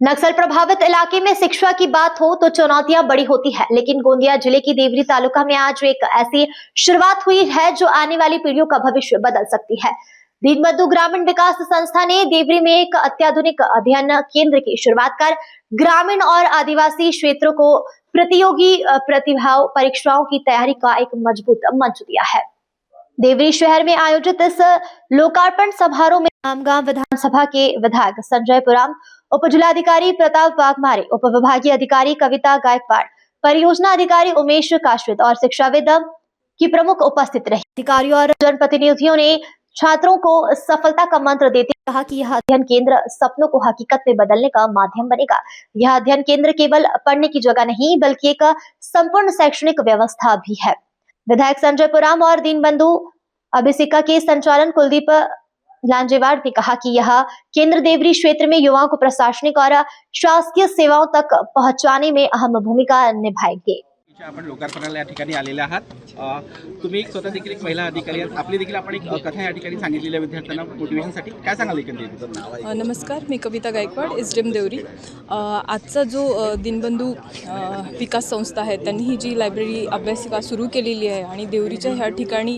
नक्सल प्रभावित इलाके में शिक्षा की बात हो तो चुनौतियां बड़ी होती है, लेकिन गोंदिया जिले की देवरी तालुका में आज एक ऐसी शुरुआत हुई है जो आने वाली पीढ़ियों का भविष्य बदल सकती है। दीनबंधु ग्रामीण विकास संस्था ने देवरी में एक अत्याधुनिक अध्ययन केंद्र की शुरुआत कर ग्रामीण और आदिवासी क्षेत्रों को प्रतियोगी प्रतिभा परीक्षाओं की तैयारी का एक मजबूत मंच दिया है। देवरी शहर में आयोजित इस लोकार्पण समारोह में रामगांव विधानसभा के विधायक संजय पुराम, उप जिलाधिकारी प्रताप वाघमारे, उप विभागीय अधिकारी कविता गायकवाड़, परियोजना अधिकारी उमेश काश्यप और शिक्षाविद की प्रमुख उपस्थित रहे। अधिकारियों और जनप्रतिनिधियों ने छात्रों को सफलता का मंत्र देते कहा कि यह अध्ययन केंद्र सपनों को हकीकत में बदलने का माध्यम बनेगा। यह अध्ययन केंद्र केवल पढ़ने की जगह नहीं बल्कि एक संपूर्ण शैक्षणिक व्यवस्था भी है। विधायक संजय पुराम और दीनबंधु अभिसिका के संचालन कुलदीप लांजेवाड़ ने कहा कि यह केंद्र देवरी क्षेत्र में युवाओं को प्रशासनिक और शासकीय सेवाओं तक पहुंचाने में अहम भूमिका निभाएंगे। आपण लोकार्पणाला या ठिकाणी आलेले आहात। तुम्ही एक स्वतः देखील एक महिला अधिकारी आहात। आपली देखील आपण एक कथा या ठिकाणी सांगितलेल्या विद्यार्थ्यांना मोटिवेशनसाठी काय सांगाल एकंदरीत? नमस्कार, मी कविता गायकवाड, एसडीएम देवरी। आजचा जो दीनबंधू विकास संस्था आहे त्यांनी ही जी लायब्ररी अभ्यासिका सुरू केलेली आहे आणि देवरीच्या ह्या ठिकाणी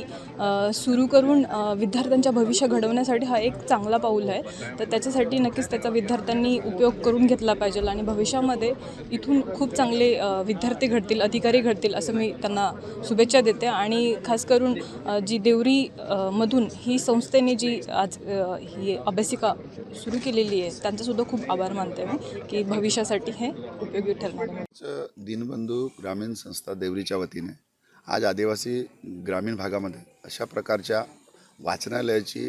सुरू करून विद्यार्थ्यांच्या भविष्य घडवण्यासाठी हा एक चांगला पाऊल आहे। तर त्याच्यासाठी नक्कीच त्याचा विद्यार्थ्यांनी उपयोग करून घेतला पाहिजे आणि भविष्यामध्ये इथून खूप चांगले विद्यार्थी घडतील, अधिकारी घडतील असं मी त्यांना शुभेच्छा देते। आणि खास करून जी देवरी मधून ही संस्थेने जी आज ही अभ्यासिका सुरू केलेली आहे त्यांचासुद्धा खूप आभार मानते मी की भविष्यासाठी हे उपयोगी ठरणार आहे। दीनबंधू ग्रामीण संस्था देवरीच्या वतीने आज आदिवासी ग्रामीण भागामध्ये अशा प्रकारच्या वाचनालयाची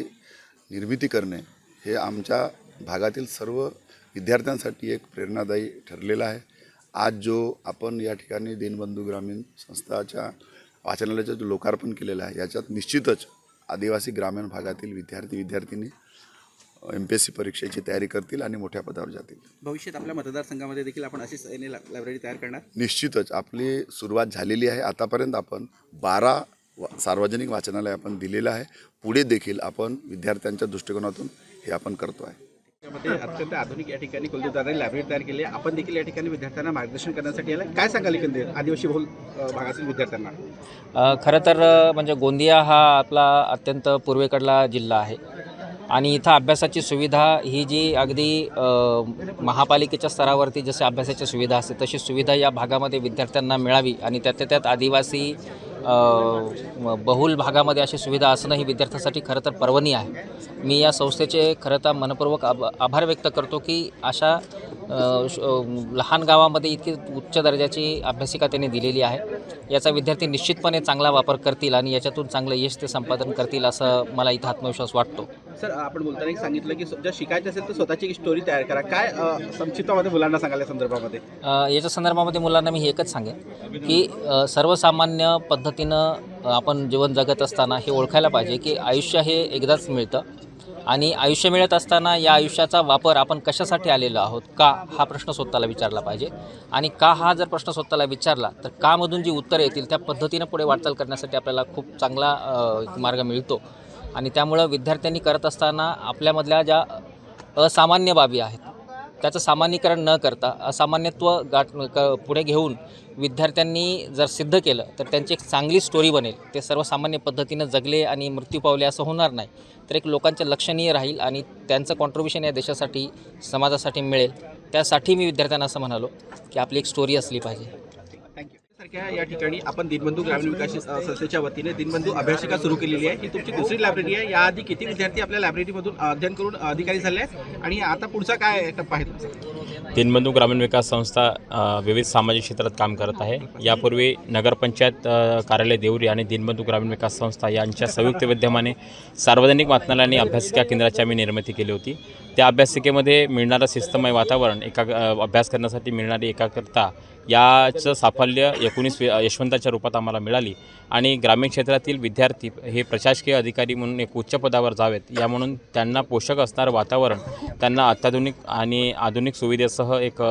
निर्मिती करणे हे आमच्या भागातील सर्व विद्यार्थ्यांसाठी एक प्रेरणादायी ठरलेलं आहे। आज जो आपण या ठिकाणी दीनबंधू ग्रामीण संस्थाच्या वाचनालयाचं जो लोकार्पण केलेलं आहे याच्यात निश्चितच आदिवासी ग्रामीण भागातील विद्यार्थी MPSC परीक्षेची तयारी करतील आणि मोठ्या पदावर जातील। भविष्यात आपल्या मतदारसंघामध्ये देखील आपण अशीच लायब्ररी तयार करणार? निश्चितच आपली सुरुवात झालेली आहे। आतापर्यंत आपण 12 सार्वजनिक वाचनालय आपण दिलेलं आहे। पुढे देखील आपण विद्यार्थ्यांच्या दृष्टिकोनातून हे आपण करतो आहे। त्यामध्ये अत्यंत आधुनिक या ठिकाणी कुलदेवदारांनी लायब्ररी तयार केली आहे। आपण देखील या ठिकाणी विद्यार्थ्यांना मार्गदर्शन करण्यासाठी आला। काय सांगाल एकंदरीत आदिवासी बहुल भागातील विद्यार्थ्यांना? खरं तर म्हणजे गोंदिया हा आपला अत्यंत पूर्वेकडला जिल्हा आहे आणि इथं अभ्यासाची सुविधा ही जी अगदी महापालिकेच्या स्तरावरती जसे अभ्यासाची सुविधा असते तशी सुविधा या भागामध्ये विद्यार्थ्यांना मिळावी आणि त्यातल्या त्यात आदिवासी बहुल भागामध्ये अशी सुविधा असणं ही विद्यार्थ्यांसाठी खरं तर पर्वणी आहे। मी या संस्थेचे खरं तर मनपूर्वक आभार व्यक्त करतो की अशा लहान गावामध्ये इतकी उच्च दर्जाची अभ्यासिका त्यांनी दिलेली आहे। याचा विद्यार्थी निश्चितपणे चांगला वापर करतील आणि याच्यातून चांगलं यश ते संपादन करतील असं मला इथं आत्मविश्वास वाटतो। सर, आपण बोलताना एक सांगितलं की जर शिकायचं असेल तर स्वतःची एक स्टोरी तयार करा। काय संक्षिप्तमध्ये मुलांना सांगायला संदर्भामध्ये? याच्या संदर्भामध्ये मुलांना मी एकच सांगेन की सर्वसामान्य पद्धतीनं आपण जीवन जगत असताना हे ओळखायला पाहिजे की आयुष्य हे एकदाच मिळतं आणि आयुष्य मिळत असताना या आयुष्याचा वापर आपण कशासाठी आलेलो आहोत, का हा प्रश्न स्वतःला विचारला पाहिजे आणि का हा जर प्रश्न स्वतःला विचारला तर कामधून जी उत्तरं येतील त्या पद्धतीनं पुढे वाटचाल करण्यासाठी आपल्याला खूप चांगला मार्ग मिळतो। आणि त्यामुळं विद्यार्थ्यांनी करत असताना आपल्यामधल्या ज्या असामान्य बाबी आहेत त्याचं सामान्यीकरण न करता असामान्यत्व पुढे घेऊन विद्यार्थ्यांनी जर सिद्ध केलं तर त्यांची एक चांगली स्टोरी बनेल। ते सर्वसामान्य पद्धतीनं जगले आणि मृत्यू पावले असं होणार नाही, तर एक लोकांच्या लक्षणीय राहील आणि त्यांचं कॉन्ट्रिब्युशन या देशासाठी समाजासाठी मिळेल। त्यासाठी मी विद्यार्थ्यांना असं म्हणालो की आपली एक स्टोरी असली पाहिजे। सारख्या या ठिकाणी आपण दीनबंधू ग्रामीण विकास संस्थेच्या वतीने दीनबंधू अभ्यासिका सुरू केलेली आहे। ही तुमची दुसरी लायब्ररी आहे। याआधी किती विद्यार्थी आपल्या लायब्ररीमधून अध्ययन करून अधिकारी झाले आणि आता पुढचा काय टप्पा आहे तुमचा? दीनबंधू ग्रामीण विकास संस्था विविध सामाजिक क्षेत्रात काम करत आहे। यापूर्वी नगरपंचायत कार्यालय देवरी आणि दीनबंधू ग्रामीण विकास संस्था यांच्या संयुक्त विद्यमाने सार्वजनिक वाचनालयाने अभ्यासिका केंद्राची आम्ही निर्मिती केली होती। त्या अभ्यासिकेमध्ये मिळणारं शिस्तमय वातावरण, अभ्यास करण्यासाठी मिळणारी एकाग्रता याचं साफल्य 19 यशवंताच्या रूपात आम्हाला मिळाली आणि ग्रामीण क्षेत्रातील विद्यार्थी हे प्रशासकीय अधिकारी म्हणून एक उच्च पदावर जावेत या म्हणून त्यांना पोषक असणारं वातावरण, त्यांना अत्याधुनिक आणि आधुनिक सुविधेसह एक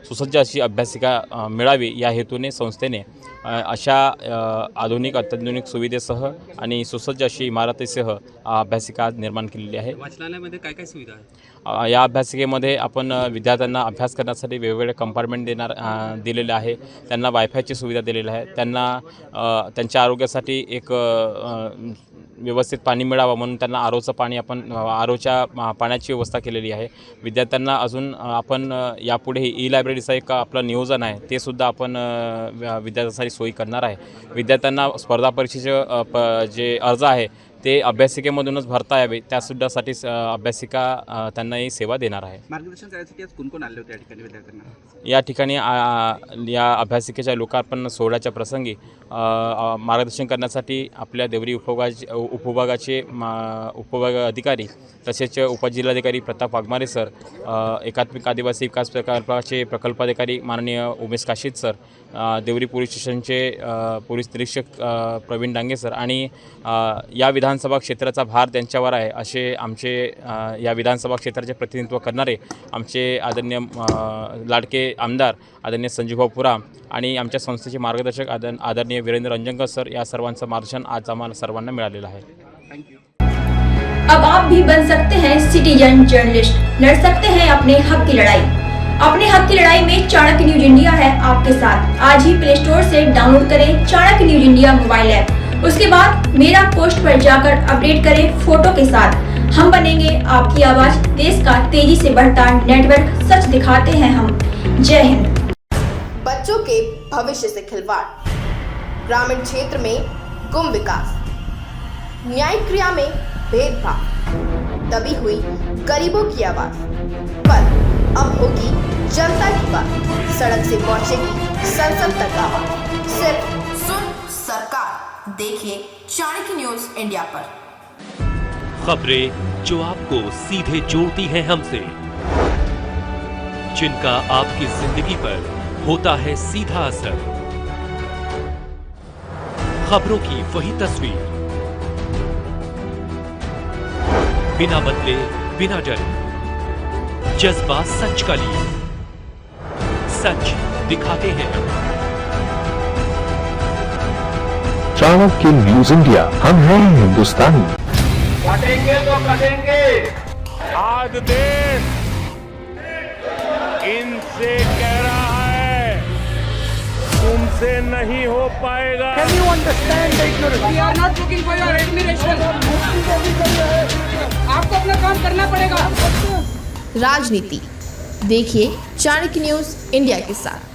सुसज्ज अशी अभ्यासिका मिळावी या हेतूने संस्थेने अशा आधुनिक अत्याधुनिक सुविधेसह आणि सुसज्ज अशी इमारतीसह अभ्यासिका आज निर्माण केलेली आहे. वाचनालयामध्ये काय काय सुविधा आहे? या अभ्यासिकेमध्ये आपण विद्यार्थ्यांना अभ्यास करण्यासाठी वेगवेगळे कंपार्टमेंट दिलेले आहे. त्यांना वायफायची सुविधा दिलेली आहे. त्यांना त्यांच्या आरोग्यासाठी एक व्यवस्थित पाणी मिळावं म्हणून त्यांना आरोचं पाणी आपण आरोच्या पाण्याची व्यवस्था केलेली आहे. विद्यार्थ्यांना अजून आपण यापुढे ई लायब्ररीचा एक आपलं नियोजन आहे ते सुद्धा आपण विद्यार्थ्यांसाठी सोयी करणार आहे. विद्यार्थ्यांना स्पर्धा परीक्षेचे जे अर्ज आहे ते अभ्यासिकेमधूनच भरता यावे त्यासुद्धासाठी अभ्यासिका त्यांना ही सेवा देणार आहे. मार्गदर्शन करण्यासाठी आज कोण कोण आले होते या ठिकाणी विद्यार्थ्यांना? या ठिकाणी या अभ्यासिकेच्या लोकार्पण सोहळ्याच्या प्रसंगी मार्गदर्शन करण्यासाठी आपल्या देवरी उपविभागाचे उपविभाग अधिकारी तसेच उपजिल्हाधिकारी प्रताप वाघमारे सर, एकात्मिक आदिवासी विकास प्रकल्पाचे प्रकल्पाधिकारी माननीय उमेश काशीद सर, देवरी पोलीस स्टेशनचे पोलीस निरीक्षक प्रवीण डांगे सर आणि या विधानसभा क्षेत्राचा भार त्यांच्यावर आहे असे आमचे या विधानसभा क्षेत्राचे प्रतिनिधित्व करणारे आमचे आदरणीय लाडके आमदार आदरणीय संजीवभाऊ पुराम आणि आमच्या संस्थेचे मार्गदर्शक आदरणीय वीरेंद्र रंजनकर सर या सर्वांचं मार्गदर्शन आज आम्हाला सर्वांना मिळालेलं आहे. थँक्यू. अब आप भी बन सकते हैं सिटीजन जर्नलिस्ट, लड़ सकते हैं अपने हक की लड़ाई. अपने हक की लड़ाई में चाणक्य न्यूज इंडिया है आपके साथ. आज ही प्ले स्टोर से डाउनलोड करें Chanakya news India mobile app. उसके बाद मेरा पोस्ट पर जाकर अपडेट करें फोटो के साथ. हम बनेंगे आपकी आवाज, देश का तेजी से बढ़ता नेटवर्क, सच दिखाते हैं हम. जय हिंद. बच्चों के भविष्य से खिलवाड़, ग्रामीण क्षेत्र में गुम विकास, न्यायिक क्रिया में भेदभाव, दबी हुई गरीबों की आवाज, पर अब होगी जनता की बात. सड़क से पहुंचेगी संसद तक आवाज. सिर्फ सुन सरकार. देखिए चाणक्य न्यूज इंडिया पर खबरें जो आपको सीधे जोड़ती हैं हमसे, जिनका आपकी जिंदगी पर होता है सीधा असर. खबरों की वही तस्वीर, बिना बदले बिना डरे, जज्बा सच का लिए, सच दिखाते हैं. चाणक्य न्यूज इंडिया, हम हैं हिंदुस्तानी. काटेंगे तो कटेंगे. आज देश इनसे कह रहा है तुमसे नहीं हो पाएगा. Can you understand the ignorance? We are not looking for your admiration. आपको अपना काम करना पड़ेगा. राजनीति देखिए चाणक्य न्यूज इंडिया के साथ.